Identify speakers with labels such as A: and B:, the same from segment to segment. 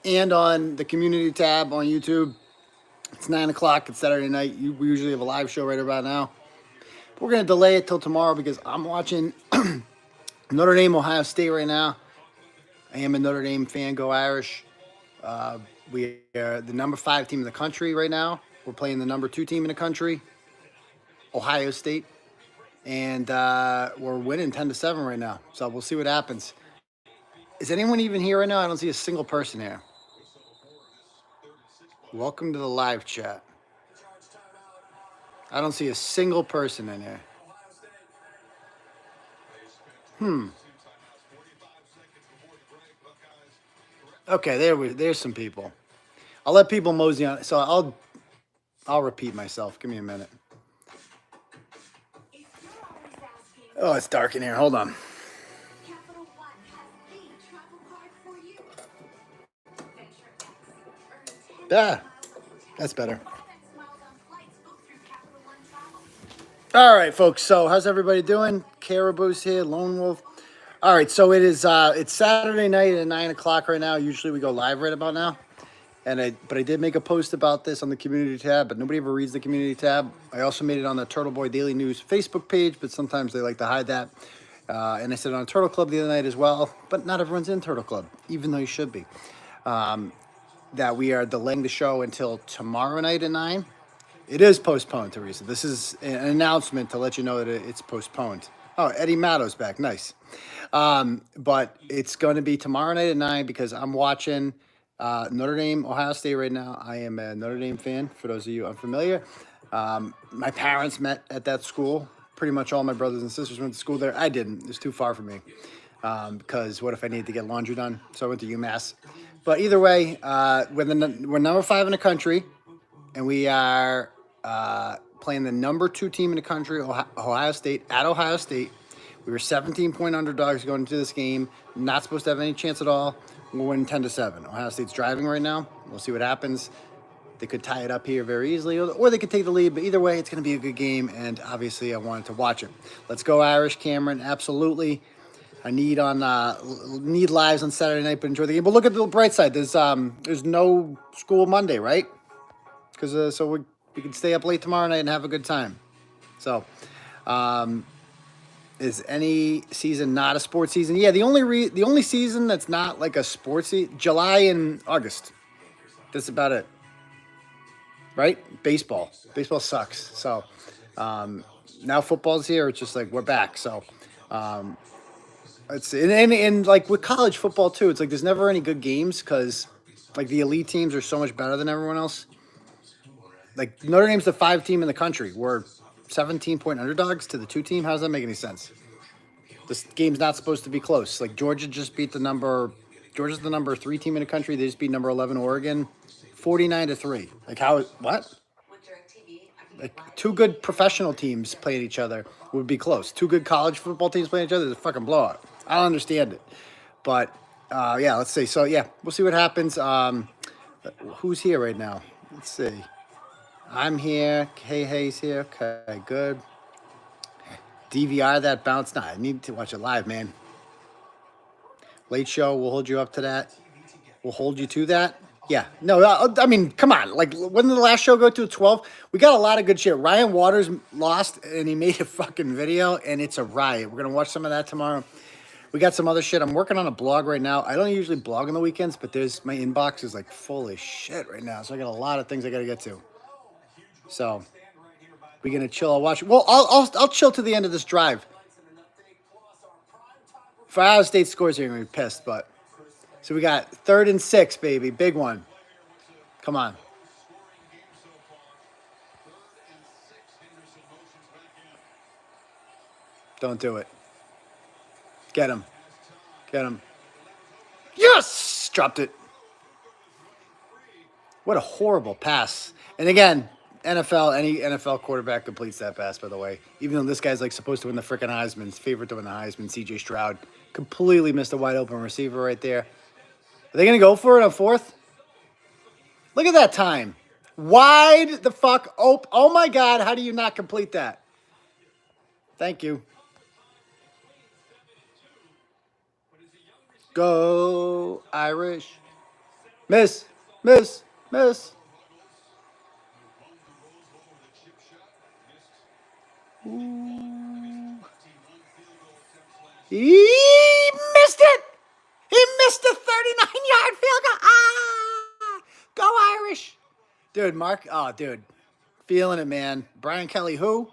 A: and on the community tab on YouTube. It's 9 o'clock. It's Saturday night. We usually have a live show right about now. We're going to delay it till tomorrow because I'm watching Notre Dame, Ohio State right now. I am a Notre Dame fan. Go Irish. We are the number 5 team in the country right now. We're playing the number 2 team in the country, Ohio State. And we're winning 10-7 right now. So we'll see what happens. Is anyone even here right now? I don't see a single person here. Welcome to the live chat. I don't see a single person in here. Okay, there's some people. I'll let people mosey on. So I'll repeat myself. Give me a minute. Oh, it's dark in here. Hold on. Ah, that's better. All right, folks. So how's everybody doing? Caribou's here, Lone Wolf. All right, so it's Saturday night at 9 o'clock right now. Usually we go live right about now. But I did make a post about this on the community tab, but nobody ever reads the community tab. I also made it on the Turtleboy Daily News Facebook page, but sometimes they like to hide that. And I said it on Turtle Club the other night as well, but not everyone's in Turtle Club, even though you should be. That we are delaying the show until tomorrow night at 9. It is postponed, Teresa. This is an announcement to let you know that it's postponed. Oh, Eddie Matto's back. Nice. But it's going to be tomorrow night at 9 because I'm watching Notre Dame, Ohio State right now. I am a Notre Dame fan, for those of you unfamiliar. My parents met at that school. Pretty much all my brothers and sisters went to school there. I didn't. It's too far for me because what if I needed to get laundry done? So I went to UMass. But either way, we're number 5 in the country, and we are playing the number 2 team in the country, Ohio State, at Ohio State. We were 17-point underdogs going into this game. Not supposed to have any chance at all. We're winning 10-7. Ohio State's driving right now. We'll see what happens. They could tie it up here very easily, or they could take the lead. But either way, it's going to be a good game, and obviously I wanted to watch it. Let's go Irish, Cameron. Absolutely. I need lives on Saturday night, but enjoy the game. But look at the bright side. There's no school Monday, right? Because so we can stay up late tomorrow night and have a good time. So, is any season not a sports season? Yeah, the only season that's not like a sports season, July and August. That's about it. Right? Baseball. Baseball sucks. So, now football's here. It's just like we're back. So, it's and like with college football too, it's like there's never any good games because like the elite teams are so much better than everyone else. Like Notre Dame's the 5 team in the country. We're 17-point underdogs to the 2 team. How does that make any sense? This game's not supposed to be close. Like Georgia's the number 3 team in the country. They just beat number 11 Oregon, 49-3. Like what? Like 2 good professional teams playing each other would be close. 2 good college football teams playing each other is a fucking blowout. I don't understand it. But, yeah, let's see. So, yeah, we'll see what happens. Who's here right now? Let's see. I'm here. Hay's here. Okay, good. DVR that bounce. Nah, I need to watch it live, man. Late show. We'll hold you up to that. We'll hold you to that. Yeah. No, I mean, come on. Like, when did the last show go to 12? We got a lot of good shit. Ryan Waters lost, and he made a fucking video, and it's a riot. We're going to watch some of that tomorrow. We got some other shit. I'm working on a blog right now. I don't usually blog on the weekends, but my inbox is, like, full of shit right now. So I got a lot of things I got to get to. So we're going to chill. I'll watch. Well, I'll chill to the end of this drive. If Ohio State scores here, I'm going to be pissed, but. So we got 3rd and 6, baby. Big one. Come on. Don't do it. Get him. Get him. Yes! Dropped it. What a horrible pass. And again, any NFL quarterback completes that pass, by the way. Even though this guy's like supposed to win the freaking Heisman, favorite to win the Heisman, C.J. Stroud. Completely missed a wide open receiver right there. Are they going to go for it on 4th? Look at that time. Wide the fuck open. Oh, my God. How do you not complete that? Thank you. Go Irish. Miss, miss, miss. Ooh. He missed it. He missed a 39-yard field goal. Ah! Go Irish. Dude, Mark. Oh, dude. Feeling it, man. Brian Kelly, who?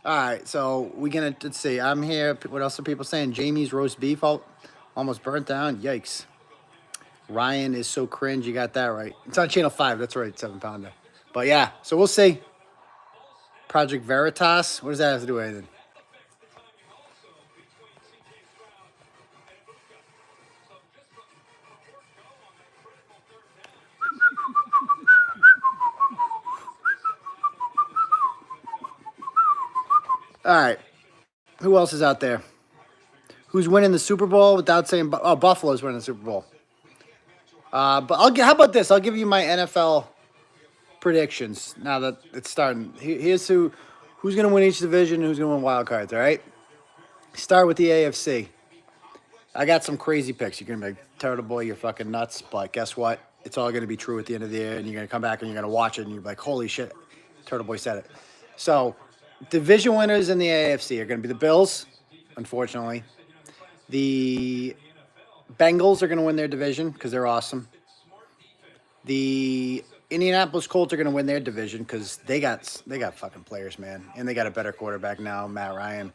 A: All right, so we're going to, let's see. I'm here. What else are people saying? Jamie's roast beef almost burnt down. Yikes. Ryan is so cringe. You got that right. It's on Channel 5. That's right, 7-pounder. But, yeah, so we'll see. Project Veritas. What does that have to do with anything? All right. Who else is out there? Who's winning the Super Bowl without saying... Oh, Buffalo's winning the Super Bowl. But how about this? I'll give you my NFL predictions now that it's starting. Here's who's going to win each division and who's going to win wild cards, all right? Start with the AFC. I got some crazy picks. You're going to be like, Turtleboy, you're fucking nuts. But guess what? It's all going to be true at the end of the year, and you're going to come back and you're going to watch it, and you're like, holy shit, Turtleboy said it. So, division winners in the AFC are going to be the Bills, unfortunately. The Bengals are going to win their division because they're awesome. The Indianapolis Colts are going to win their division because they got fucking players, man. And they got a better quarterback now, Matt Ryan.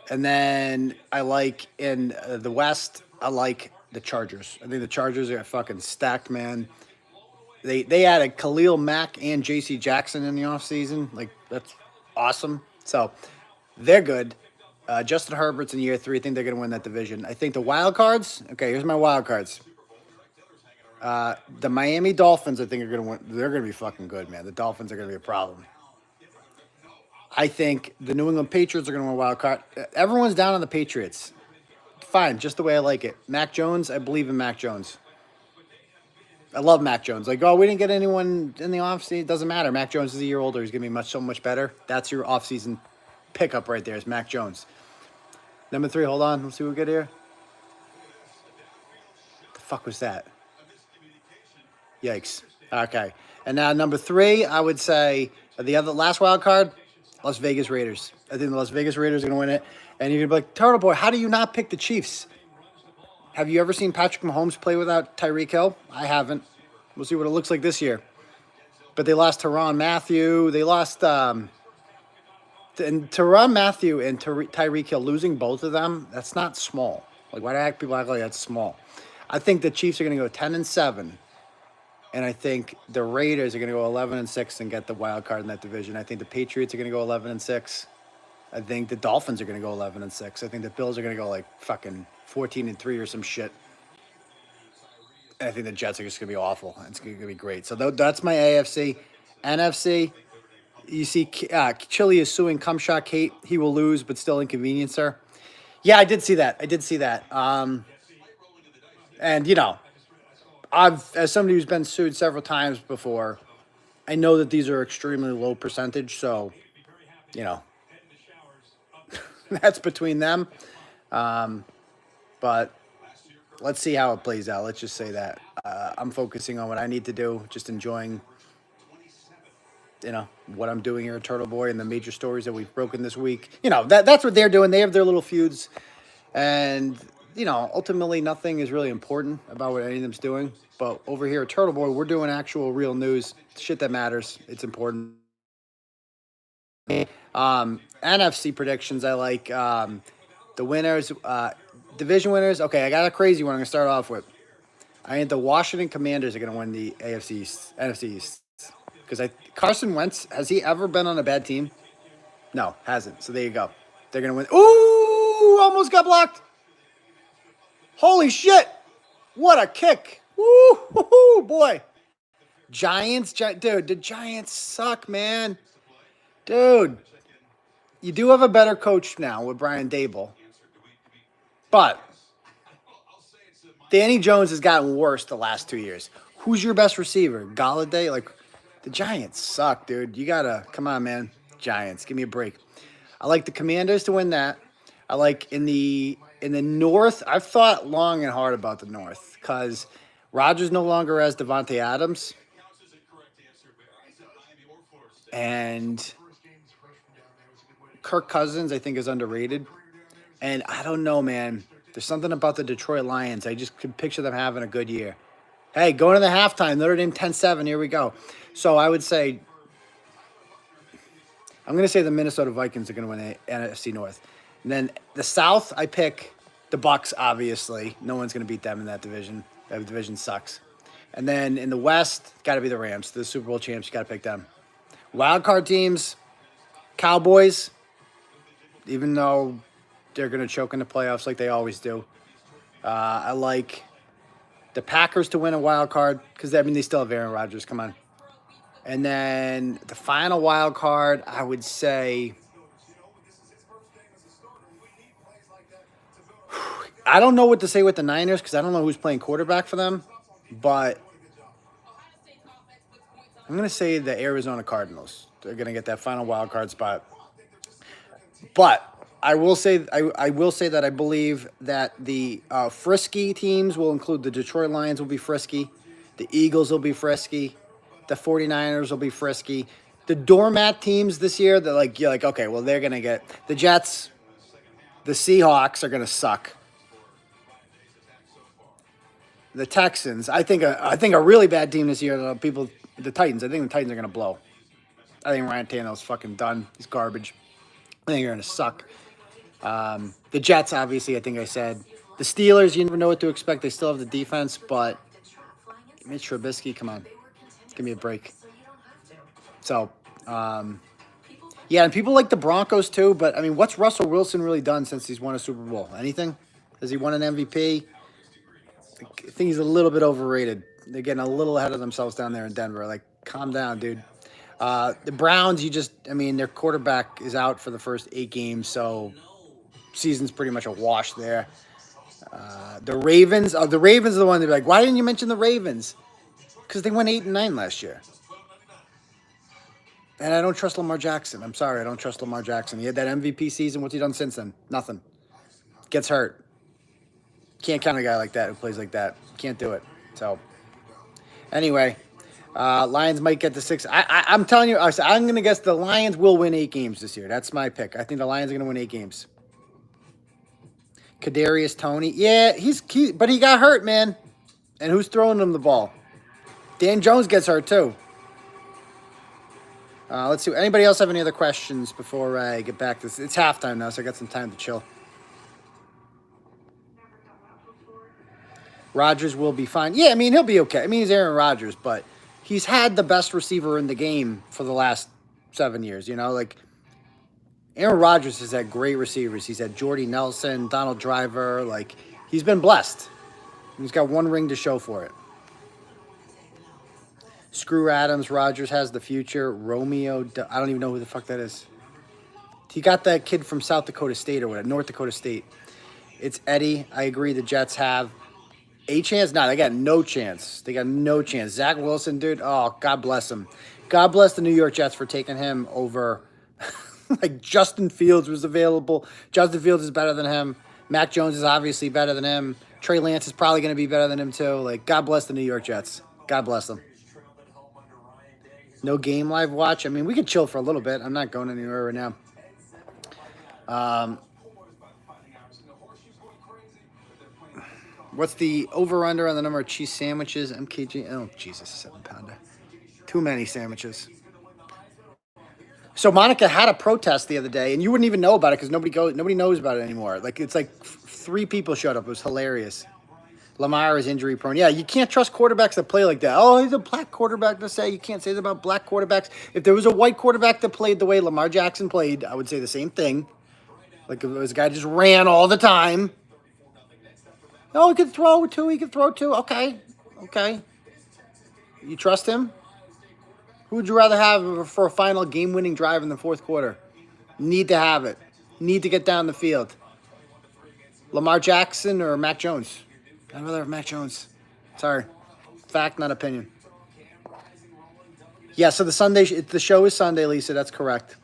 A: And then I like in the West, I like the Chargers. I think the Chargers are fucking stacked, man. They added Khalil Mack and J.C. Jackson in the offseason. Like, that's awesome. So, they're good. Justin Herbert's in year 3. I think they're going to win that division. I think the wild cards. Okay, here's my wild cards. The Miami Dolphins, I think, are going to win. They're going to be fucking good, man. The Dolphins are going to be a problem. I think the New England Patriots are going to win a wild card. Everyone's down on the Patriots. Fine, just the way I like it. Mac Jones, I believe in Mac Jones. I love Mac Jones. Like, oh, we didn't get anyone in the offseason. It doesn't matter. Mac Jones is a year older. He's going to be so much better. That's your offseason pickup right there is Mac Jones. Number 3, hold on. Let's see what we get here. The fuck was that? Yikes. Okay. And now number 3, I would say the last wild card, Las Vegas Raiders. I think the Las Vegas Raiders are going to win it. And you're going to be like, Turtleboy, how do you not pick the Chiefs? Have you ever seen Patrick Mahomes play without Tyreek Hill? I haven't. We'll see what it looks like this year. But they lost Tyrann Mathieu. They lost and Tyrann Mathieu and Tyreek Hill, losing both of them, that's not small. Like, why do people act like that's small? I think the Chiefs are going to go 10-7. And I think the Raiders are going to go 11-6 and get the wild card in that division. I think the Patriots are going to go 11-6. I think the Dolphins are going to go 11-6. I think the Bills are going to go like fucking 14-3 or some shit. And I think the Jets are just going to be awful. It's going to be great. So that's my AFC. NFC, you see Chile is suing Cumshot Kate. He will lose, but still inconvenience her. Yeah, I did see that. And, you know, as somebody who's been sued several times before, I know that these are extremely low percentage. So, you know, that's between them. But let's see how it plays out. Let's just say that. I'm focusing on what I need to do, just enjoying, you know, what I'm doing here at Turtleboy and the major stories that we've broken this week. You know, that's what they're doing. They have their little feuds. And, you know, ultimately nothing is really important about what any of them's doing. But over here at Turtleboy, we're doing actual real news, shit that matters. It's important. NFC predictions, I like the winners, division winners. Okay, I got a crazy one I'm going to start off with. I think the Washington Commanders are going to win the NFC East. Because Carson Wentz, has he ever been on a bad team? No, hasn't. So there you go. They're going to win. Ooh, almost got blocked. Holy shit. What a kick. Woo, boy. Giants, dude, the Giants suck, man. Dude, you do have a better coach now with Brian Daboll. But Danny Jones has gotten worse the last 2 years. Who's your best receiver? Galladay? Like, the Giants suck, dude. You got to, come on, man. Giants, give me a break. I like the Commanders to win that. I like in the In the North, I've thought long and hard about the North because Rodgers no longer has Davante Adams. And Kirk Cousins, I think, is underrated. And I don't know, man. There's something about the Detroit Lions. I just can picture them having a good year. Hey, going to the halftime. Notre Dame 10-7. Here we go. So I would say, I'm going to say the Minnesota Vikings are going to win the NFC North. And then the South, I pick the Bucs, obviously. No one's going to beat them in that division. That division sucks. And then in the West, got to be the Rams. The Super Bowl champs, you got to pick them. Wild card teams, Cowboys, even though they're going to choke in the playoffs like they always do. I like the Packers to win a wild card because, I mean, they still have Aaron Rodgers. Come on. And then the final wild card, I would say, I don't know what to say with the Niners because I don't know who's playing quarterback for them, but I'm going to say the Arizona Cardinals. They're going to get that final wild card spot. But I will say I will say that I believe that the frisky teams will include the Detroit Lions will be frisky, the Eagles will be frisky, the 49ers will be frisky. The doormat teams this year, they're like, you're like, okay, well, they're going to get the Jets, the Seahawks are going to suck. The Texans, I think a really bad team this year, the Titans. I think the Titans are going to blow. I think Ryan Tannehill's fucking done. He's garbage. I think they're going to suck. The Jets, obviously, I think I said. The Steelers, you never know what to expect. They still have the defense, but Mitch Trubisky, come on. Give me a break. So, yeah, and people like the Broncos too, but, I mean, what's Russell Wilson really done since he's won a Super Bowl? Anything? Has he won an MVP? I think he's a little bit overrated. They're getting a little ahead of themselves down there in Denver. Like, calm down, dude. The Browns, their quarterback is out for the first 8 games, so season's pretty much a wash there. The Ravens are the one that be like, why didn't you mention the Ravens? Because they went 8-9 last year. And I don't trust Lamar Jackson. I'm sorry, I don't trust Lamar Jackson. He had that MVP season. What's he done since then? Nothing. Gets hurt. Can't count a guy like that who plays like that. Can't do it. So, anyway, Lions might get to 6. I'm telling you, I'm going to guess the Lions will win 8 games this year. That's my pick. I think the Lions are going to win 8 games. Kadarius Toney. Yeah, but he got hurt, man. And who's throwing him the ball? Dan Jones gets hurt, too. Let's see. Anybody else have any other questions before I get back to this? It's halftime now, so I got some time to chill. Rodgers will be fine. Yeah, I mean, he'll be okay. I mean, he's Aaron Rodgers, but he's had the best receiver in the game for the last 7 years, you know? Like, Aaron Rodgers has had great receivers. He's had Jordy Nelson, Donald Driver. Like, he's been blessed. He's got 1 ring to show for it. Screw Adams. Rodgers has the future. Romeo. I don't even know who the fuck that is. He got that kid from South Dakota State or whatever. North Dakota State. It's Eddie. I agree the Jets have a chance. No, they got no chance. They got no chance. Zach Wilson, dude. Oh, God bless him. God bless the New York Jets for taking him over. Like, Justin Fields was available. Justin Fields is better than him. Mac Jones is obviously better than him. Trey Lance is probably going to be better than him, too. Like, God bless the New York Jets. God bless them. No game live watch. I mean, we could chill for a little bit. I'm not going anywhere right now. What's the over-under on the number of cheese sandwiches? MKG. Oh, Jesus, 7-pounder. Too many sandwiches. So Monica had a protest the other day, and you wouldn't even know about it because nobody knows about it anymore. Like, it's like 3 people showed up. It was hilarious. Lamar is injury prone. Yeah, you can't trust quarterbacks that play like that. Oh, he's a black quarterback to say. You can't say that about black quarterbacks. If there was a white quarterback that played the way Lamar Jackson played, I would say the same thing. Like, if it was a guy that just ran all the time. Oh, he could throw too. He could throw too. Okay. You trust him? Who would you rather have for a final game-winning drive in the 4th quarter? Need to have it. Need to get down the field. Lamar Jackson or Mac Jones? I'd rather have Mac Jones. Sorry. Fact, not opinion. Yeah, so the show is Sunday, Lisa. That's correct.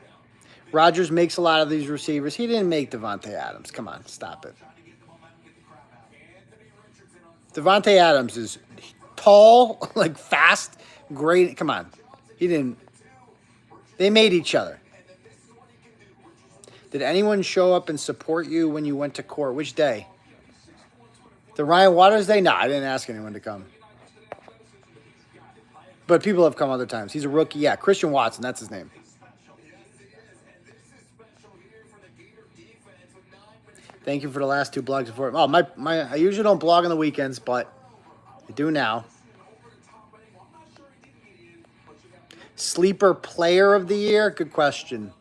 A: Rodgers makes a lot of these receivers. He didn't make Davante Adams. Come on, stop it. Davante Adams is tall, like fast, great. Come on. He didn't. They made each other. Did anyone show up and support you when you went to court? Which day? The Ryan Waters day? No, I didn't ask anyone to come. But people have come other times. He's a rookie. Yeah, Christian Watson, that's his name. Thank you for the last 2 blogs before. Oh, I usually don't blog on the weekends, but I do now. Sleeper player of the year? Good question.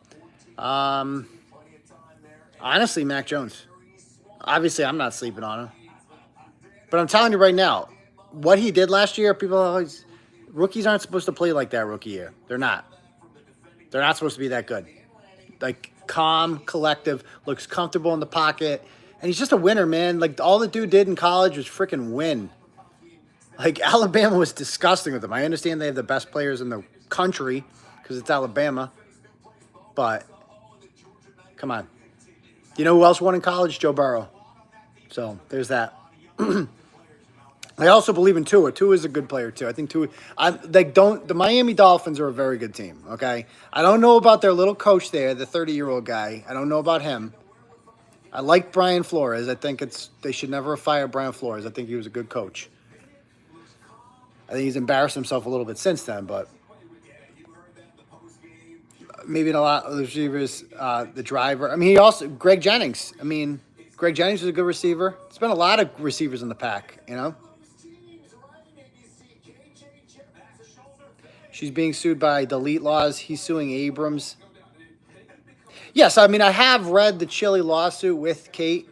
A: Honestly, Mac Jones. Obviously, I'm not sleeping on him. But I'm telling you right now, what he did last year, people always... Rookies aren't supposed to play like that rookie year. They're not. They're not supposed to be that good. Like, calm, collective, looks comfortable in the pocket. And he's just a winner, man. Like, all the dude did in college was freaking win. Like, Alabama was disgusting with them. I understand they have the best players in the country because it's Alabama. But, come on. You know who else won in college? Joe Burrow. So, there's that. I also believe in Tua. Tua is a good player too. I think Tua. The Miami Dolphins are a very good team. Okay, I don't know about their little coach there, the 30-year-old guy. I don't know about him. I like Brian Flores. I think they should never have fired Brian Flores. I think he was a good coach. I think he's embarrassed himself a little bit since then, but maybe in a lot of the receivers, the driver. I mean, Greg Jennings. I mean, Greg Jennings is a good receiver. There's been a lot of receivers in the pack, you know. She's being sued by Delete Laws. He's suing Abrams. Yes, I mean, I have read the Chili lawsuit with Kate,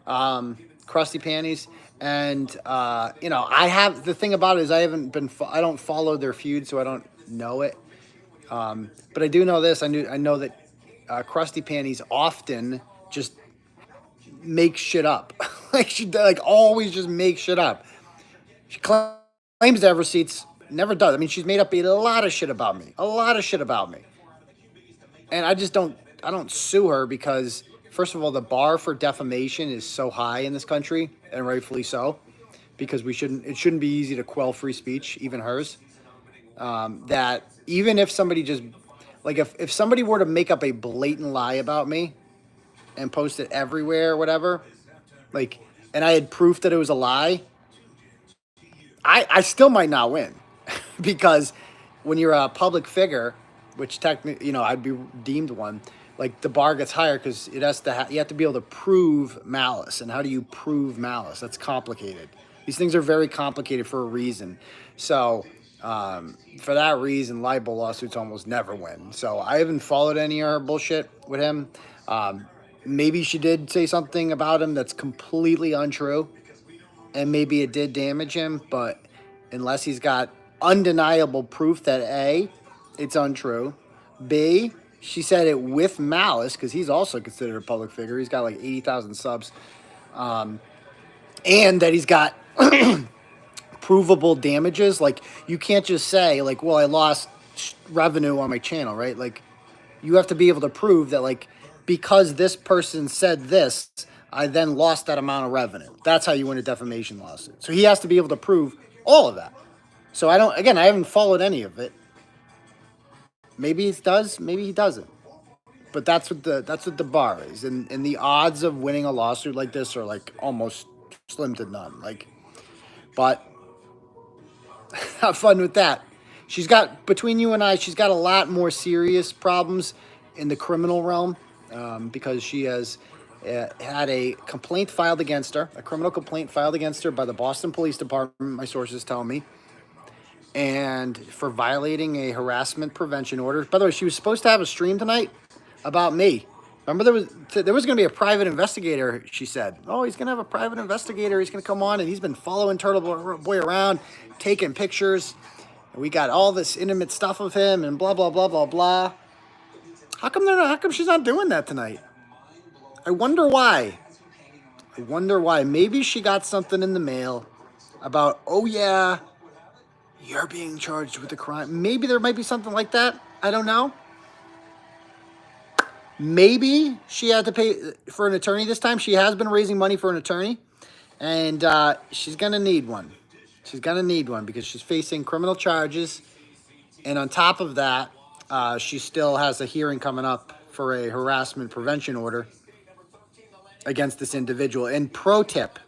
A: Krusty Panties. And, you know, the thing about it is I don't follow their feud, so I don't know it. But I do know this. I know that Krusty Panties often just makes shit up. She always just makes shit up. She claims to have receipts. Never does. I mean, she's made up a lot of shit about me. A lot of shit about me. And I don't sue her because, first of all, the bar for defamation is so high in this country, and rightfully so, because it shouldn't be easy to quell free speech, even hers. That even if somebody just, like, if somebody were to make up a blatant lie about me and post it everywhere or whatever, like, and I had proof that it was a lie, I still might not win. Because when you're a public figure, which technically, you know, I'd be deemed one, like the bar gets higher because it has to you have to be able to prove malice. And how do you prove malice? That's complicated. These things are very complicated for a reason. So for that reason, libel lawsuits almost never win. So I haven't followed any of her bullshit with him. Maybe she did say something about him that's completely untrue, and maybe it did damage him, but unless he's got undeniable proof that A, it's untrue, B, she said it with malice, because he's also considered a public figure. He's got like 80,000 subs, and that he's got provable damages. Like, you can't just say, like, well, I lost revenue on my channel, right? Like, you have to be able to prove that, like, because this person said this, I then lost that amount of revenue. That's how you win a defamation lawsuit. So he has to be able to prove all of that. So I haven't followed any of it. Maybe he does, maybe he doesn't. But that's what the bar is. And the odds of winning a lawsuit like this are like almost slim to none. Like, but have fun with that. She's got, between you and I, she's got a lot more serious problems in the criminal realm, because she has had a complaint filed against her, a criminal complaint filed against her by the Boston Police Department, my sources tell me, and for violating a harassment prevention order. By the way, she was supposed to have a stream tonight about me. Remember, there was going to be a private investigator, she said. Oh, he's going to have a private investigator. He's going to come on, and he's been following Turtleboy around, taking pictures. And we got all this intimate stuff of him and blah, blah, blah, blah, blah. How come she's not doing that tonight? I wonder why. Maybe she got something in the mail about, oh, yeah, you're being charged with a crime. Maybe there might be something like that. I don't know. Maybe she had to pay for an attorney this time. She has been raising money for an attorney. And she's going to need one. She's going to need one because she's facing criminal charges. And on top of that, she still has a hearing coming up for a harassment prevention order against this individual. And pro tip,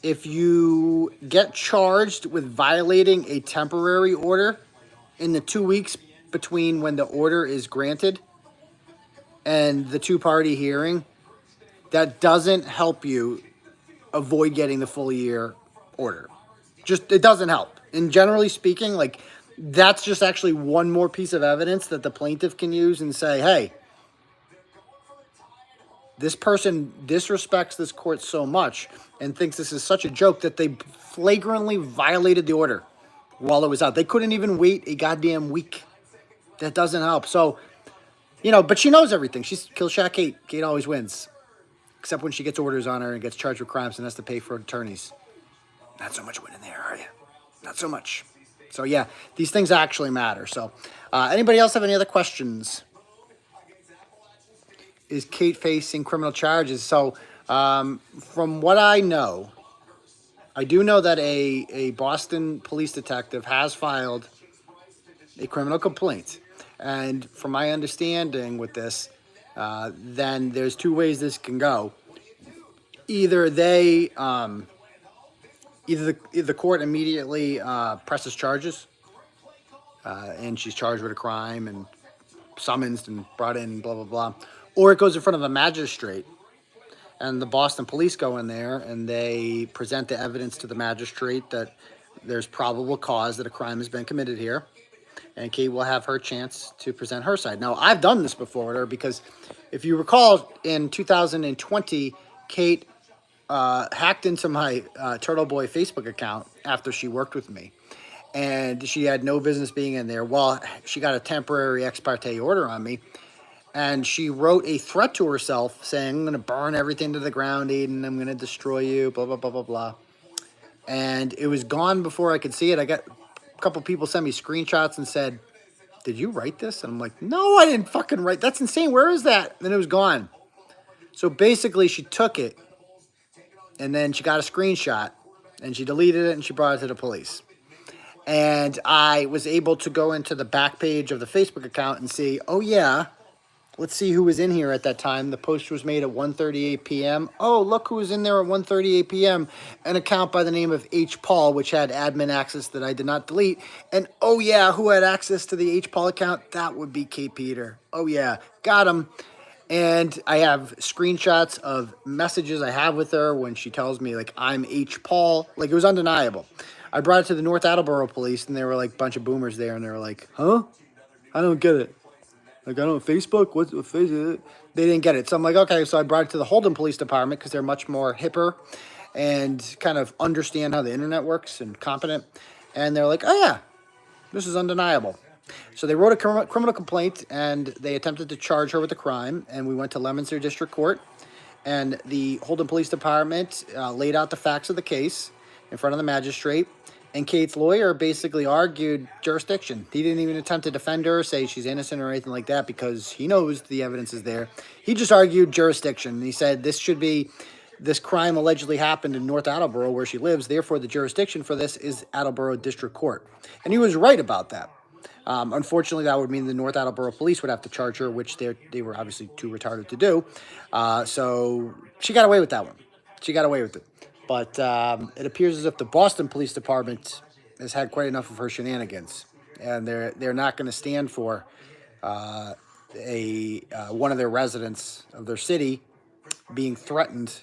A: if you get charged with violating a temporary order in the 2 weeks between when the order is granted and the two-party hearing, that doesn't help you avoid getting the full year order. Just, it doesn't help. And generally speaking, like, that's just actually one more piece of evidence that the plaintiff can use and say, hey, this person disrespects this court so much and thinks this is such a joke that they flagrantly violated the order while it was out. They couldn't even wait a goddamn week. That doesn't help. So, you know, but she knows everything. She's Killshot Kate. Kate always wins. Except when she gets orders on her and gets charged with crimes and has to pay for attorneys. Not so much winning there, are you? Not so much. So, yeah, these things actually matter. So, anybody else have any other questions? Is Kate facing criminal charges? So, from what I know, I do know that a Boston police detective has filed a criminal complaint. And from my understanding with this, then there's two ways this can go. Either they, either the court immediately presses charges, and she's charged with a crime and summoned and brought in, blah, blah, blah. Or it goes in front of a magistrate, and the Boston police go in there and they present the evidence to the magistrate that there's probable cause that a crime has been committed here. And Kate will have her chance to present her side. Now, I've done this before with her because if you recall, in 2020, Kate hacked into my Turtleboy Facebook account after she worked with me. And she had no business being in there. Well, she got a temporary ex parte order on me. And she wrote a threat to herself saying, I'm going to burn everything to the ground, Aidan. I'm going to destroy you, blah, blah, blah, blah, blah. And it was gone before I could see it. I got a couple people sent me screenshots and said, did you write this? And I'm like, no, I didn't fucking write. That's insane. Where is that? And then it was gone. So basically she took it and then she got a screenshot and she deleted it and she brought it to the police. And I was able to go into the back page of the Facebook account and see, oh yeah, let's see who was in here at that time. The post was made at 1:38 p.m. Oh, look who was in there at 1:38 p.m. An account by the name of 𝗵𝗶, which had admin access that I did not delete. And oh yeah, who had access to the 𝗵𝗶 account? That would be Kate Peter. Oh yeah, got him. And I have screenshots of messages I have with her when she tells me, like, I'm 𝗵𝗶. Like, it was undeniable. I brought it to the North Attleboro police, and there were, like, a bunch of boomers there, and they were like, huh? I don't get it. Like, I don't, Facebook? What's Facebook? They didn't get it. So I'm like, okay. So I brought it to the Holden Police Department because they're much more hipper and kind of understand how the internet works and competent. And they're like, oh, yeah, this is undeniable. So they wrote a criminal complaint and they attempted to charge her with a crime. And we went to Leominster District Court. And the Holden Police Department laid out the facts of the case in front of the magistrate. And Kate's lawyer basically argued jurisdiction. He didn't even attempt to defend her, say she's innocent or anything like that, because he knows the evidence is there. He just argued jurisdiction. He said this crime allegedly happened in North Attleboro where she lives. Therefore, the jurisdiction for this is Attleboro District Court. And he was right about that. Unfortunately, that would mean the North Attleboro police would have to charge her, which they were obviously too retarded to do. So she got away with that one. She got away with it. But it appears as if the Boston Police Department has had quite enough of her shenanigans, and they're not going to stand for one of their residents of their city being threatened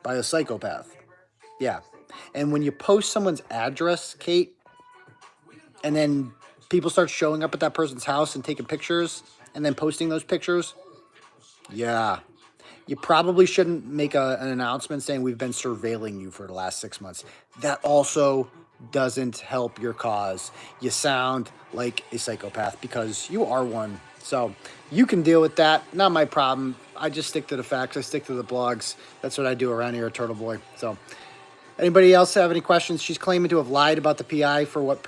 A: by a psychopath. Yeah, and when you post someone's address, Kate, and then people start showing up at that person's house and taking pictures and then posting those pictures, yeah. You probably shouldn't make an announcement saying we've been surveilling you for the last 6 months. That also doesn't help your cause. You sound like a psychopath because you are one. So you can deal with that. Not my problem. I just stick to the facts. I stick to the blogs. That's what I do around here at Turtleboy. So anybody else have any questions? She's claiming to have lied about the PI for what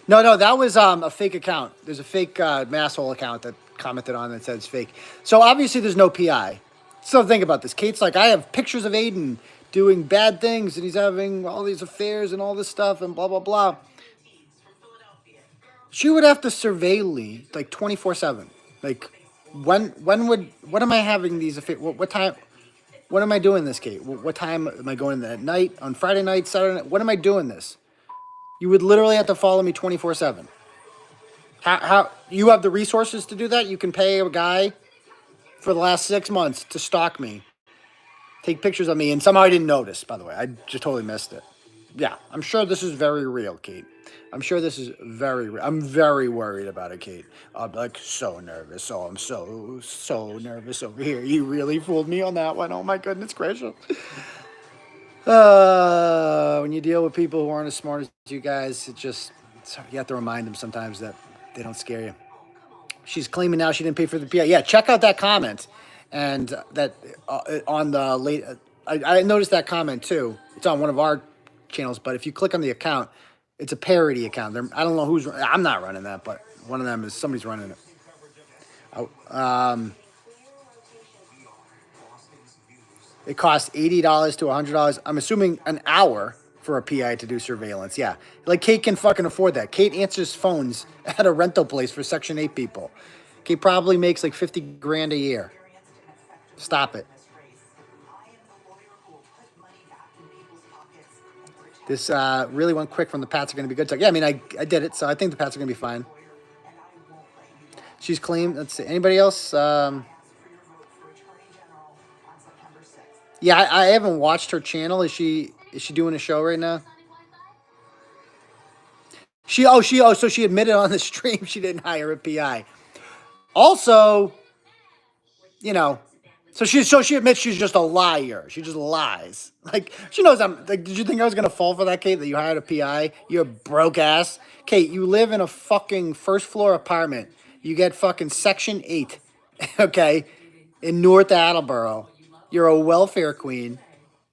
A: No, that was a fake account. There's a fake masshole account that commented on that said it's fake. So obviously there's no PI. So think about this. Kate's like, I have pictures of Aidan doing bad things, and he's having all these affairs and all this stuff, and blah, blah, blah. She would have to surveil Lee, like, 24/7. Like, what am I having these affairs? What time? What am I doing this, Kate? What time am I going at night, on Friday night, Saturday night? When am I doing this? You would literally have to follow me 24/7. How you have the resources to do that? You can pay a guy for the last 6 months to stalk me, take pictures of me, and somehow I didn't notice, by the way. I just totally missed it. Yeah, I'm sure this is very real, Kate. I'm sure this is very real. I'm very worried about it, Kate. I'm like so nervous. Oh, I'm so nervous over here. You really fooled me on that one. Oh my goodness gracious. When you deal with people who aren't as smart as you guys, you have to remind them sometimes that they don't scare you. She's claiming now she didn't pay for the PI. Yeah, check out that comment. And that on the late, I noticed that comment too. It's on one of our channels, but if you click on the account, it's a parody account. I don't know who's, I'm not running that, but one of them is, somebody's running it. It costs $80 to $100. I'm assuming an hour for a PI to do surveillance. Yeah. Like Kate can fucking afford that. Kate answers phones at a rental place for Section 8 people. Kate probably makes like 50 grand a year. Stop it. This really went quick from the Pats are going to be good. Yeah, I mean, I did it, so I think the Pats are going to be fine. She's claimed. Let's see. Anybody else? Yeah, I haven't watched her channel. Is she doing a show right now? So she admitted on the stream she didn't hire a PI. Also, you know, so she admits she's just a liar. She just lies. Like, she knows I'm, like, did you think I was going to fall for that, Kate, that you hired a PI? You're broke ass. Kate, you live in a fucking first floor apartment. You get fucking Section 8, okay, in North Attleboro. You're a welfare queen.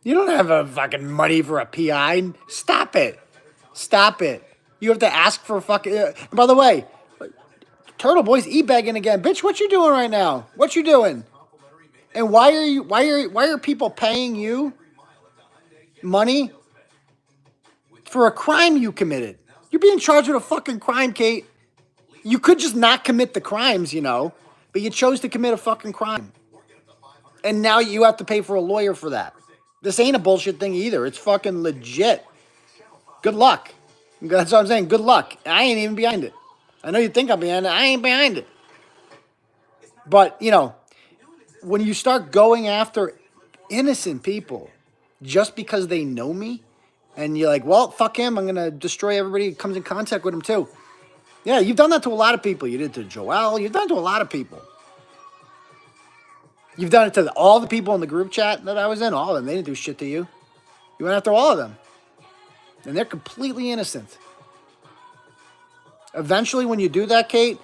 A: You don't have a fucking money for a PI. Stop it. Stop it. You have to ask for fucking, by the way, Turtleboy's e-begging again. Bitch, what you doing right now? What you doing? And why are people paying you money for a crime you committed? You're being charged with a fucking crime, Kate. You could just not commit the crimes, you know, but you chose to commit a fucking crime. And now you have to pay for a lawyer for that. This ain't a bullshit thing either. It's fucking legit. Good luck. That's what I'm saying. Good luck. I ain't even behind it. I know you think I'm behind it. I ain't behind it. But, you know, when you start going after innocent people just because they know me, and you're like, well, fuck him, I'm going to destroy everybody who comes in contact with him too. Yeah, you've done that to a lot of people. You did it to Joel. You've done it to a lot of people. You've done it to all the people in the group chat that I was in. All of them. They didn't do shit to you. You went after all of them. And they're completely innocent. Eventually, when you do that, Kate,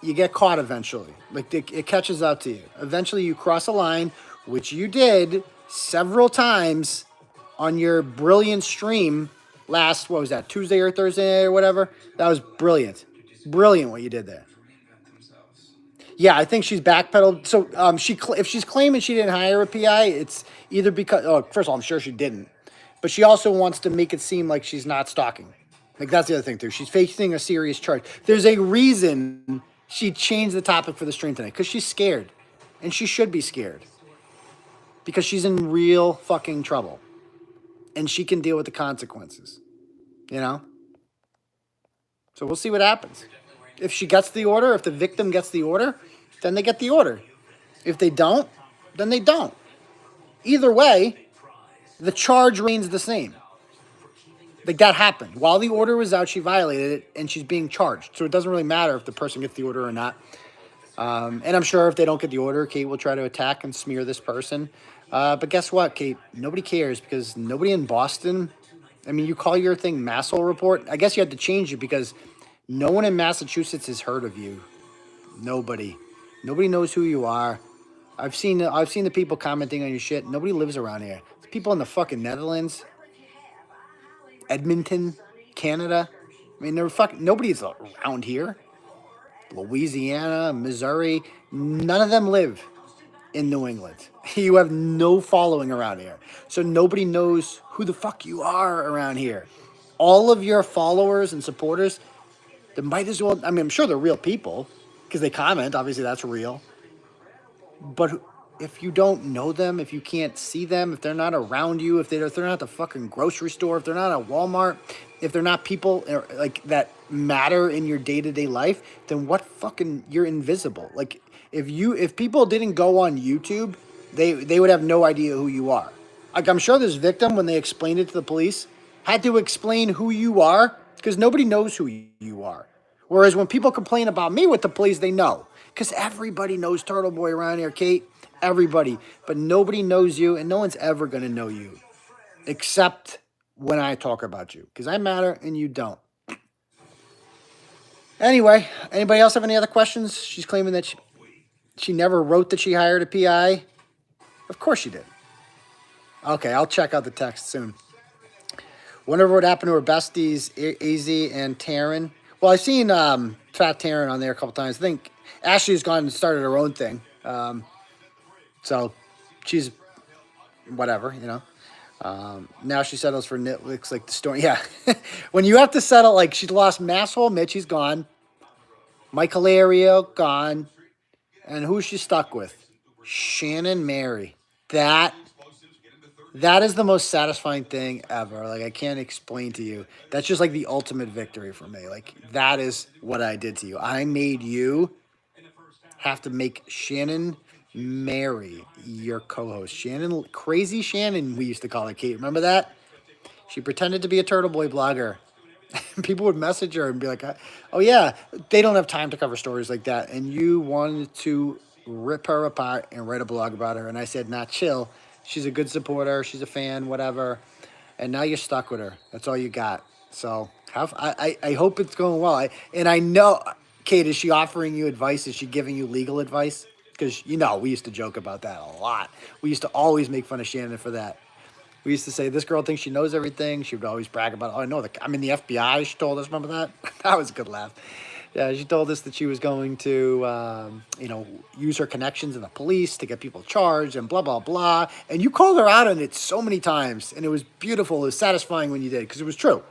A: you get caught eventually. Like, it catches up to you. Eventually, you cross a line, which you did several times on your brilliant stream last, what was that, Tuesday or Thursday or whatever? That was brilliant. Brilliant what you did there. Yeah, I think she's backpedaled. So if she's claiming she didn't hire a PI, it's either because, first of all, I'm sure she didn't. But she also wants to make it seem like she's not stalking. Like, that's the other thing, too. She's facing a serious charge. There's a reason she changed the topic for the stream tonight, because she's scared. And she should be scared. Because she's in real fucking trouble. And she can deal with the consequences. You know? So we'll see what happens. If she gets the order, if the victim gets the order, then they get the order. If they don't, then they don't. Either way, the charge remains the same. Like, that happened. While the order was out, she violated it, and she's being charged. So it doesn't really matter if the person gets the order or not. And I'm sure if they don't get the order, Kate will try to attack and smear this person. But guess what, Kate? Nobody cares, because nobody in Boston, I mean, you call your thing Masshole Report. I guess you had to change it because no one in Massachusetts has heard of you. Nobody. Nobody knows who you are. I've seen the people commenting on your shit. Nobody lives around here. There's people in the fucking Netherlands, Edmonton, Canada. I mean, nobody's around here. Louisiana, Missouri, none of them live in New England. You have no following around here. So nobody knows who the fuck you are around here. All of your followers and supporters, they might as well, I mean, I'm sure they're real people because they comment. Obviously, that's real. But if you don't know them, if you can't see them, if they're not around you, if they're not at the fucking grocery store, if they're not at Walmart, if they're not people like that matter in your day-to-day life, then what fucking, you're invisible. Like if people didn't go on YouTube, they would have no idea who you are. Like I'm sure this victim, when they explained it to the police, had to explain who you are because nobody knows who you are. Whereas when people complain about me with the police, they know. Because everybody knows Turtleboy around here, Kate. Everybody. But nobody knows you, and no one's ever going to know you. Except when I talk about you. Because I matter, and you don't. Anyway, anybody else have any other questions? She's claiming that she never wrote that she hired a PI. Of course she did. Okay, I'll check out the text soon. Wonder what happened to her besties, AZ and Taryn. Well, I've seen Fat Taryn on there a couple times. I think Ashley's gone and started her own thing. So she's whatever, you know. Now she settles for Netflix, like the story. Yeah. When you have to settle, like she lost Masshole Mitch, he's gone. Michael Ario, gone. And who's she stuck with? Shannon Mary. That is the most satisfying thing ever. Like, I can't explain to you. That's just like the ultimate victory for me. Like, that is what I did to you. I made you have to make Shannon Mary your co-host. Shannon, crazy Shannon, we used to call her, Kate. Remember that? She pretended to be a Turtleboy blogger. People would message her and be like, oh, yeah, they don't have time to cover stories like that. And you wanted to rip her apart and write a blog about her. And I said, nah, chill. She's a good supporter. She's a fan, whatever. And now you're stuck with her. That's all you got. So I hope it's going well. And I know, Kate, is she offering you advice? Is she giving you legal advice? Because, you know, we used to joke about that a lot. We used to always make fun of Shannon for that. We used to say, this girl thinks she knows everything. She would always brag about, oh, I know, I'm in the FBI. She told us, remember that? That was a good laugh. Yeah, she told us that she was going to, you know, use her connections in the police to get people charged and blah, blah, blah. And you called her out on it so many times. And it was beautiful. It was satisfying when you did because it was true.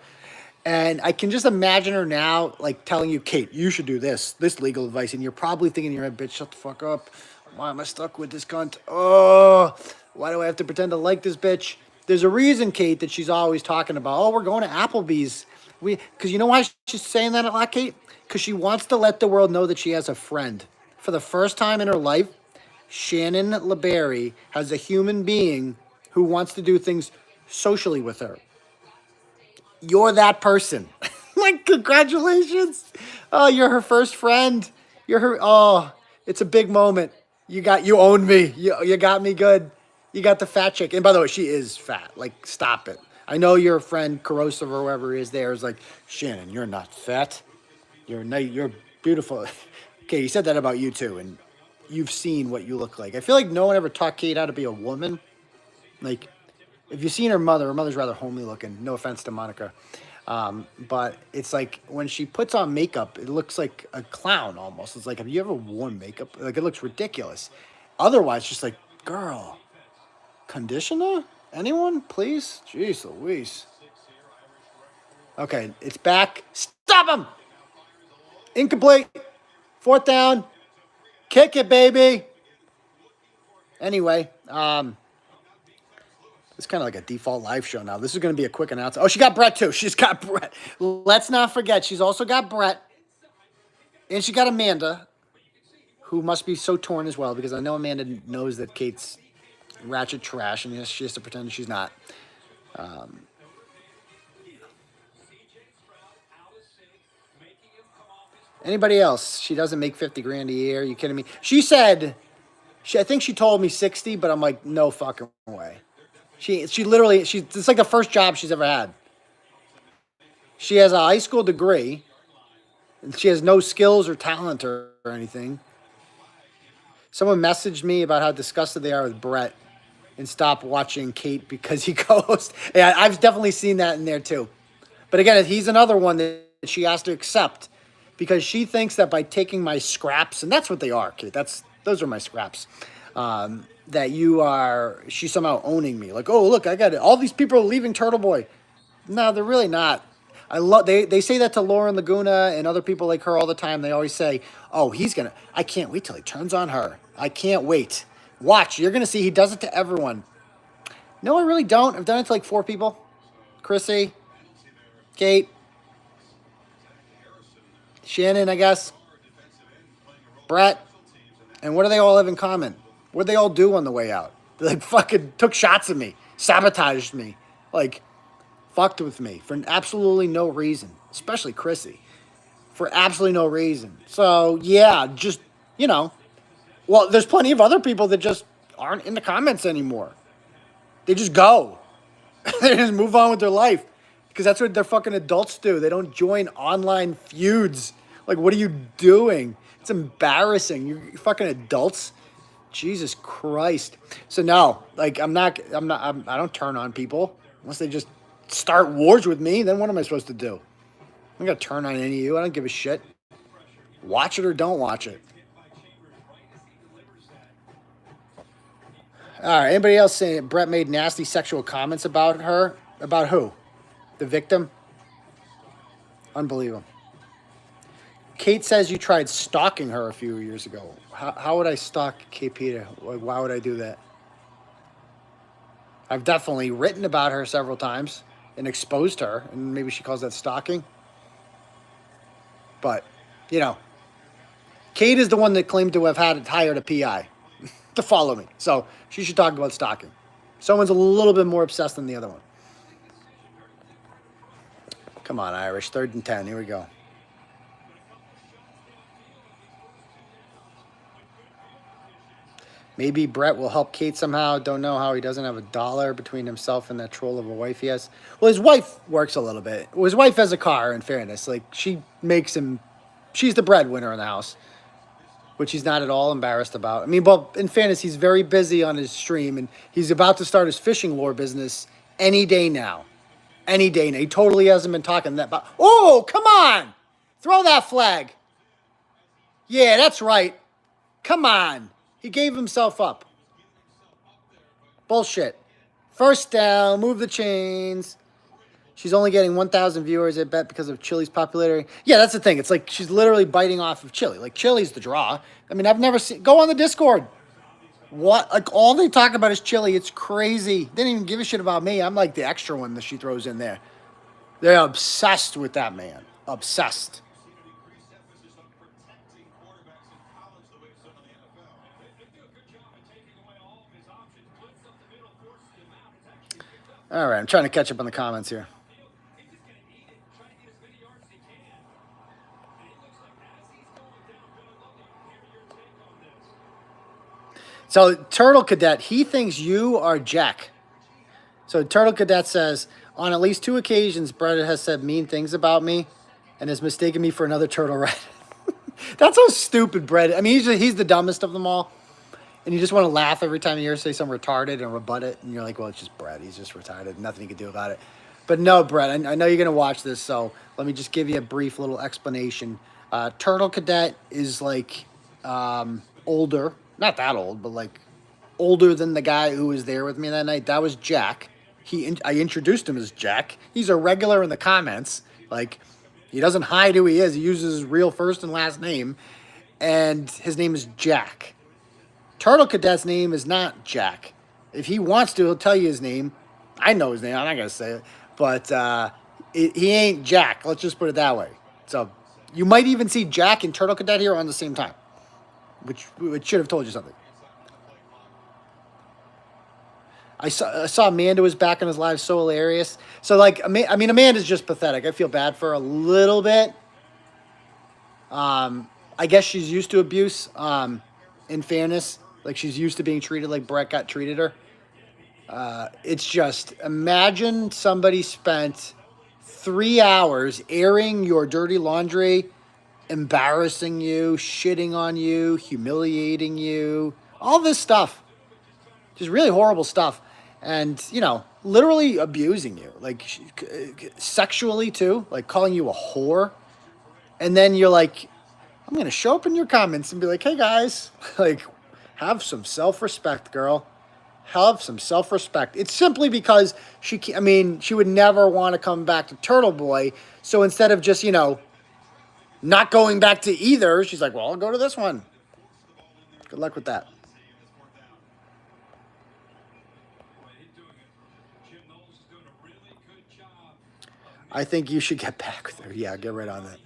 A: And I can just imagine her now, like, telling you, Kate, you should do this legal advice. And you're probably thinking in your head, bitch, shut the fuck up. Why am I stuck with this cunt? Oh, why do I have to pretend to like this bitch? There's a reason, Kate, that she's always talking about, oh, we're going to Applebee's. Because you know why she's saying that a lot, Kate? Because she wants to let the world know that she has a friend. For the first time in her life, Shannon LeBerry has a human being who wants to do things socially with her. You're that person. Like, congratulations. Oh, you're her first friend. You're her. Oh, it's a big moment. You owned me. You got me good. You got the fat chick. And by the way, she is fat. Like, stop it. I know your friend Corrosive or whoever is there is like, Shannon, you're not fat. You're beautiful. Okay, he said that about you too, and you've seen what you look like. I feel like no one ever taught Kate how to be a woman. Like, if you've seen her mother's rather homely looking. No offense to Monica. But it's like when she puts on makeup, it looks like a clown almost. It's like, have you ever worn makeup? Like, it looks ridiculous. Otherwise, just like, girl, conditioner? Anyone, please? Jeez Louise. Okay, it's back. Stop him! Incomplete. 4th down. Kick it, baby. Anyway, it's kind of like a default live show now. This is going to be a quick announcement. Oh, she got Brett, too. She's got Brett. Let's not forget, she's also got Brett. And she got Amanda, who must be so torn as well, because I know Amanda knows that Kate's ratchet trash, and she has to pretend she's not. Anybody else? She doesn't make 50 grand a year. Are you kidding me? She said, I think she told me 60, but I'm like, no fucking way. She literally, it's like the first job she's ever had. She has a high school degree, and she has no skills or talent or anything. Someone messaged me about how disgusted they are with Brett and stop watching Kate because he co-hosts. Yeah, I've definitely seen that in there too. But again, he's another one that she has to accept because she thinks that by taking my scraps, and that's what they are, Kate. Those are my scraps. that she's somehow owning me. Like, oh, look, I got it. All these people are leaving Turtleboy. No, they're really not. They say that to Lauren Laguna and other people like her all the time. They always say, oh, I can't wait till he turns on her. I can't wait. Watch, you're going to see he does it to everyone. No, I really don't. I've done it to like 4 people. 𝗏𝗏, Kate, Shannon, I guess, Brett. And what do they all have in common? What did they all do on the way out? They like fucking took shots at me, sabotaged me, like fucked with me for absolutely no reason, especially 𝗏𝗏, for absolutely no reason. So yeah, just, well, there's plenty of other people that just aren't in the comments anymore. They just go. They just move on with their life because that's what their fucking adults do. They don't join online feuds. Like, what are you doing? It's embarrassing. You're fucking adults. Jesus Christ. So no, like I don't turn on people unless they just start wars with me. Then what am I supposed to do? I'm not gonna turn on any of you. I don't give a shit. Watch it or don't watch it. All right. Anybody else saying Brett made nasty sexual comments about her? About who? The victim? Unbelievable. Kate says you tried stalking her a few years ago. How would I stalk 𝗵𝗏? Like, why would I do that? I've definitely written about her several times and exposed her, and maybe she calls that stalking. But, Kate is the one that claimed to have hired a PI to follow me. So she should talk about stalking. Someone's a little bit more obsessed than the other one. Come on, Irish. 3rd and 10. Here we go. Maybe Brett will help Kate somehow. Don't know how he doesn't have $1 between himself and that troll of a wife he has. Well, his wife works a little bit. Well, his wife has a car, in fairness. Like, she makes him... She's the breadwinner in the house, which he's not at all embarrassed about. I mean, well, in fairness, he's very busy on his stream, and he's about to start his fishing lure business any day now. Any day now. He totally hasn't been talking that about... Oh, come on! Throw that flag. Yeah, that's right. Come on. He gave himself up. Bullshit. First down, move the chains. She's only getting 1,000 viewers, I bet, because of Chili's popularity. Yeah, that's the thing. It's like she's literally biting off of Chili. Like, Chili's the draw. I mean, I've never seen... Go on the Discord. What? Like, all they talk about is Chili. It's crazy. They didn't even give a shit about me. I'm like the extra one that she throws in there. They're obsessed with that man. Obsessed. All right, I'm trying to catch up on the comments here. So Turtle Cadet, he thinks you are Jack. So Turtle Cadet says, on at least 2 occasions, Brett has said mean things about me and has mistaken me for another Turtle Red. That's so stupid, Brett. I mean, he's the dumbest of them all. And you just want to laugh every time you hear say something retarded and rebut it. And you're like, well, it's just Brett. He's just retarded. Nothing you can do about it. But no, Brett, I know you're going to watch this. So let me just give you a brief little explanation. Turtle Cadet is like older. Not that old, but like older than the guy who was there with me that night. That was Jack. I introduced him as Jack. He's a regular in the comments. Like, he doesn't hide who he is. He uses his real first and last name. And his name is Jack. Turtle Cadet's name is not Jack. If he wants to, he'll tell you his name. I know his name. I'm not going to say it. But he ain't Jack. Let's just put it that way. So you might even see Jack and Turtle Cadet here on the same time, which should have told you something. I saw Amanda was back on his live. So hilarious. So, like, I mean, Amanda's just pathetic. I feel bad for her a little bit. I guess she's used to abuse, in fairness. Like, she's used to being treated like Brett got treated her. It's just, imagine somebody spent 3 hours airing your dirty laundry, embarrassing you, shitting on you, humiliating you, all this stuff. Just really horrible stuff. And, literally abusing you. Like, sexually, too. Like, calling you a whore. And then you're like, I'm going to show up in your comments and be like, hey, guys. Like, Have some self-respect, girl. Have some self-respect. It's simply because she can't, I mean, she would never want to come back to Turtleboy. So instead of just, you know, not going back to either, she's like, well, I'll go to this one. Good luck with that. I think you should get back with her. Yeah, get right on that.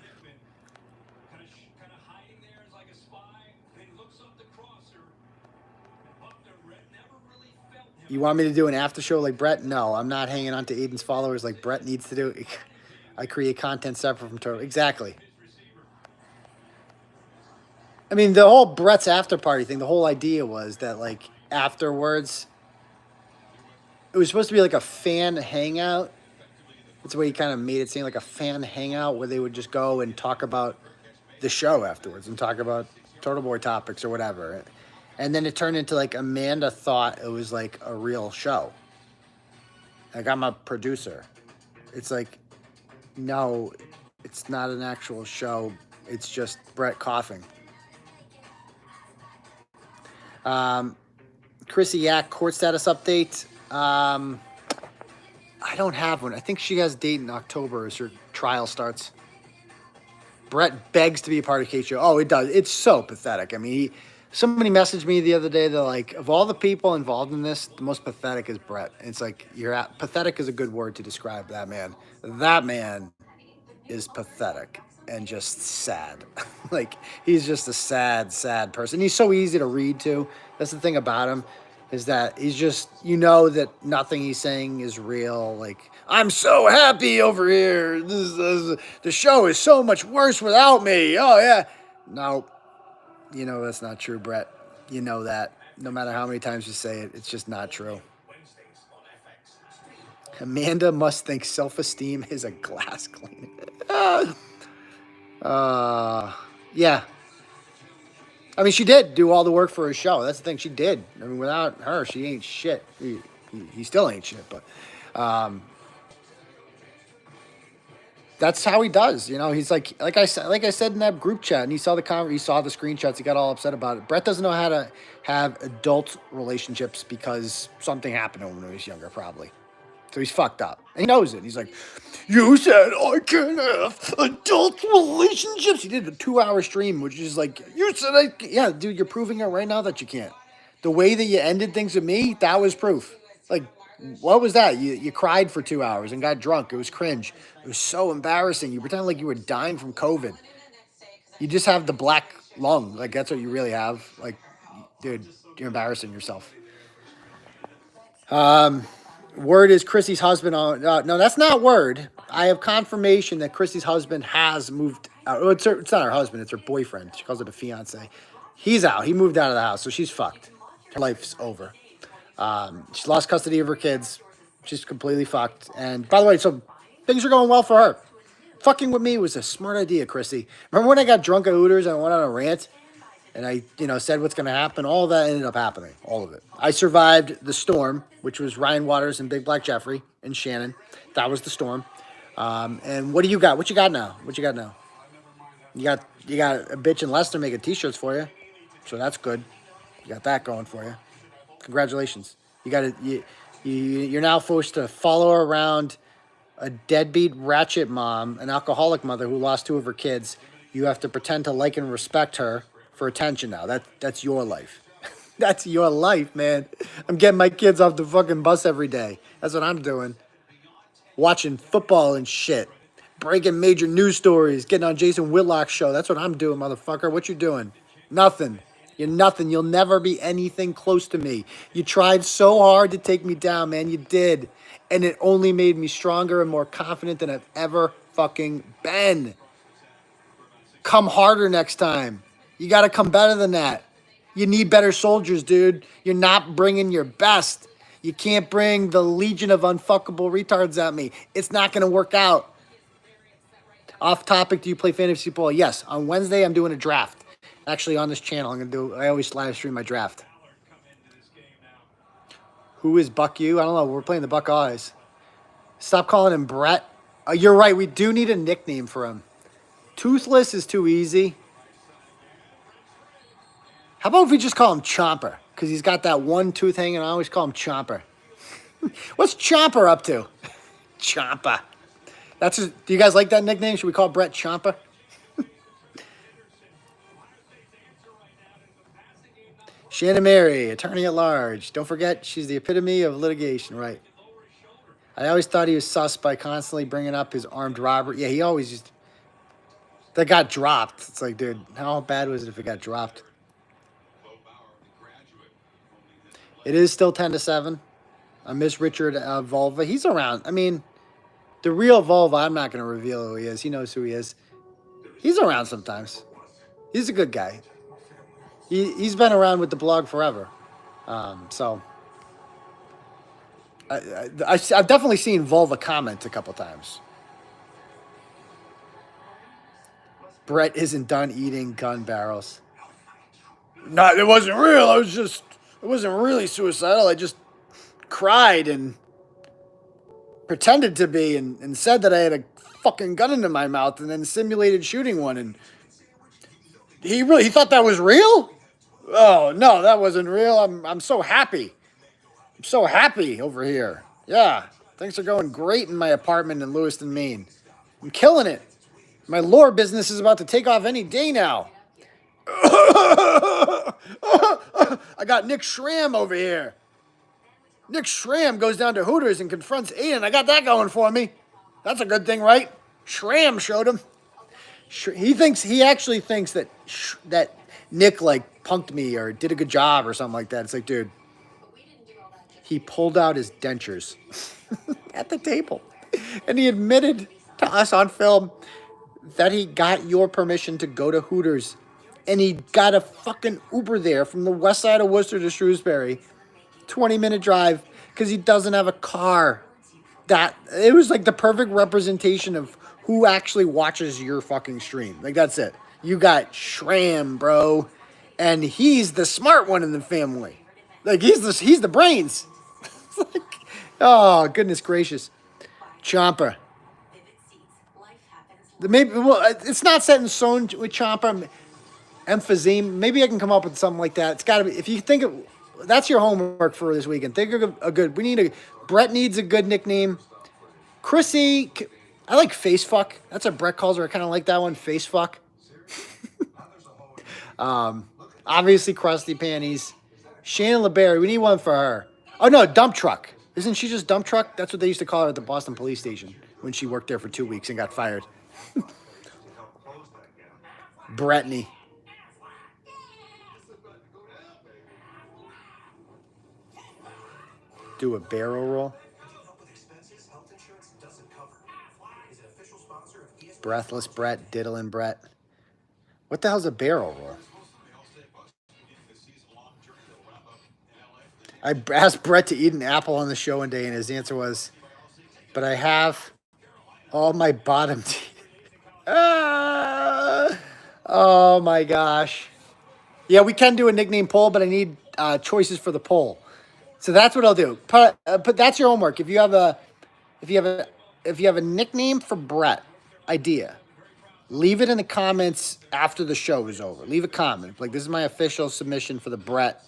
A: You want me to do an after show like Brett? No, I'm not hanging on to Aidan's followers like Brett needs to do. I create content separate from Turtle. Exactly. I mean, the whole Brett's after party thing, the whole idea was that, like, afterwards, it was supposed to be like a fan hangout. That's the way he kind of made it seem, like a fan hangout where they would just go and talk about the show afterwards and talk about Turtleboy topics or whatever. And then it turned into, like, Amanda thought it was, like, a real show. Like, I'm a producer. It's like, no, it's not an actual show. It's just Brett coughing. 𝗚𝗏𝗃 Yak court status update. I don't have one. I think she has a date in October as her trial starts. Brett begs to be a part of Case Show. Oh, it does. It's so pathetic. I mean, somebody messaged me the other day. They're like, of all the people involved in this, the most pathetic is Brett. And it's like, pathetic is a good word to describe that man. That man is pathetic and just sad. Like, he's just a sad, sad person. He's so easy to read to. That's the thing about him, is that he's just, you know that nothing he's saying is real. Like, I'm so happy over here. The show is so much worse without me. Oh, yeah. No, you know that's not true, Brett. You know that. No matter how many times you say it, it's just not true. Amanda must think self-esteem is a glass cleaner. Yeah. I mean, she did do all the work for his show. That's the thing. She did. I mean, without her, she ain't shit. He still ain't shit, but that's how he does. You know, he's like I said in that group chat, and he saw the screenshots. He got all upset about it. Brett doesn't know how to have adult relationships because something happened to him when he was younger, probably. So he's fucked up. And he knows it. He's like, you said I can't have adult relationships. He did a 2-hour stream, which is like, you said I can't. Yeah, dude, you're proving it right now that you can't. The way that you ended things with me, that was proof. Like, what was that? You cried for 2 hours and got drunk. It was cringe. It was so embarrassing. You pretended like you were dying from COVID. You just have the black lung. Like, that's what you really have. Like, dude, you're embarrassing yourself. Word is 𝗵𝗏𝗃's husband on... no, that's not word. I have confirmation that 𝗵𝗏𝗃's husband has moved out. Oh, it's not her husband. It's her boyfriend. She calls it a fiance. He's out. He moved out of the house, so she's fucked. Her life's over. She lost custody of her kids. She's completely fucked. And by the way, so things are going well for her. Fucking with me was a smart idea, 𝗵𝗏𝗃. Remember when I got drunk at Hooters and I went on a rant? And I, said what's going to happen. All of that ended up happening. All of it. I survived the storm, which was Ryan Waters and Big Black Jeffrey and Shannon. That was the storm. And what do you got? What you got now? You got a bitch in Leicester making t-shirts for you. So that's good. You got that going for you. Congratulations. You're now forced to follow around a deadbeat ratchet mom, an alcoholic mother who lost 2 of her kids. You have to pretend to like and respect her for attention now. That's your life. That's your life, man. I'm getting my kids off the fucking bus every day. That's what I'm doing. Watching football and shit. Breaking major news stories. Getting on Jason Whitlock's show. That's what I'm doing, motherfucker. What you doing? Nothing. You're nothing. You'll never be anything close to me. You tried so hard to take me down, man. You did. And it only made me stronger and more confident than I've ever fucking been. Come harder next time. You got to come better than that. You need better soldiers, dude. You're not bringing your best. You can't bring the legion of unfuckable retards at me. It's not going to work out. Off topic, do you play fantasy football? Yes. On Wednesday, I'm doing a draft. Actually, on this channel, I always live stream my draft. Who is Buck you? I don't know. We're playing the Buckeyes. Stop calling him Brett. You're right. We do need a nickname for him. Toothless is too easy. How about if we just call him Chomper? Because he's got that one tooth hanging. I always call him Chomper. What's Chomper up to? Chomper. That's do you guys like that nickname? Should we call Brett Chomper? Shannon Mary, attorney at large. Don't forget, she's the epitome of litigation, right? I always thought he was sus by constantly bringing up his armed robbery. Yeah, he always used... That got dropped. It's like, dude, how bad was it if it got dropped? It is still 10-7. I miss Richard Vulva. He's around. I mean, the real Vulva, I'm not going to reveal who he is. He knows who he is. He's around sometimes. He's a good guy. He's been around with the blog forever. So I've definitely seen Vulva comment a couple times. Brett isn't done eating gun barrels. No, it wasn't real. It wasn't really suicidal. I just cried and pretended to be and said that I had a fucking gun into my mouth and then simulated shooting one. And he thought that was real? Oh, no, that wasn't real. I'm so happy. I'm so happy over here. Yeah, things are going great in my apartment in Lewiston, Maine. I'm killing it. My lore business is about to take off any day now. I got Nick Schramm over here. Nick Schramm goes down to Hooters and confronts Aidan. I got that going for me. That's a good thing, right? Schramm showed him. He actually thinks that Nick like punked me or did a good job or something like that. It's like, dude, he pulled out his dentures at the table, and he admitted to us on film that he got your permission to go to Hooters, and he got a fucking Uber there from the west side of Worcester to Shrewsbury, 20-minute drive, because he doesn't have a car. It was like the perfect representation of who actually watches your fucking stream. Like, that's it. You got Schramm, bro, and he's the smart one in the family. Like, he's the brains. Like, oh, goodness gracious. Chomper. It's not set in stone with Chomper. Emphyseme. Maybe I can come up with something like that. It's got to be, if you think of, that's your homework for this weekend. Think of a good, Brett needs a good nickname. Chrissy, I like face fuck. That's what Brett calls her. I kind of like that one, face fuck. Obviously, crusty panties. Shannon LeBerry, we need one for her. Oh, no, dump truck. Isn't she just dump truck? That's what they used to call her at the Boston police station when she worked there for 2 weeks and got fired. Brittany. Do a barrel roll. Breathless Brett, diddling Brett. What the hell's a barrel roll? I asked Brett to eat an apple on the show one day, and his answer was, but I have all my bottom teeth. Oh, my gosh. Yeah, we can do a nickname poll, but I need choices for the poll. So that's what I'll do. But that's your homework. If you have a nickname for Brett idea, leave it in the comments after the show is over. Leave a comment. Like, this is my official submission for the Brett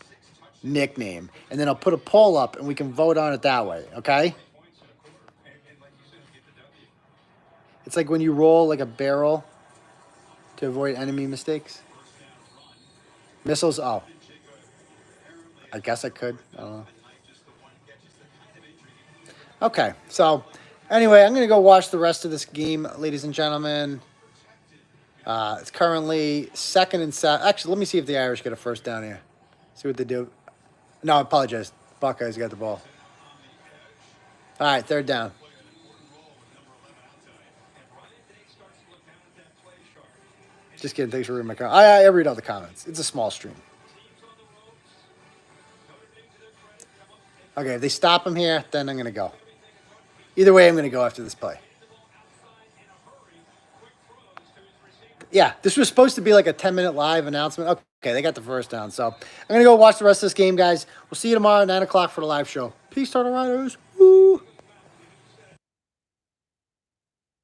A: nickname. And then I'll put a poll up and we can vote on it that way, okay? It's like when you roll like a barrel to avoid enemy mistakes. Missiles, oh. I guess I could. I don't know. Okay, so anyway, I'm going to go watch the rest of this game, ladies and gentlemen. It's currently 2nd and 7. Actually, let me see if the Irish get a first down here. See what they do. No, I apologize. Buckeyes got the ball. All right, 3rd down. Just kidding. Thanks for reading my comments. I read all the comments. It's a small stream. Okay, if they stop him here, then I'm going to go. Either way, I'm going to go after this play. Yeah, this was supposed to be like a 10-minute live announcement. Okay, they got the first down. So I'm going to go watch the rest of this game, guys. We'll see you tomorrow at 9 o'clock for the live show. Peace, Turtle Riders. Woo!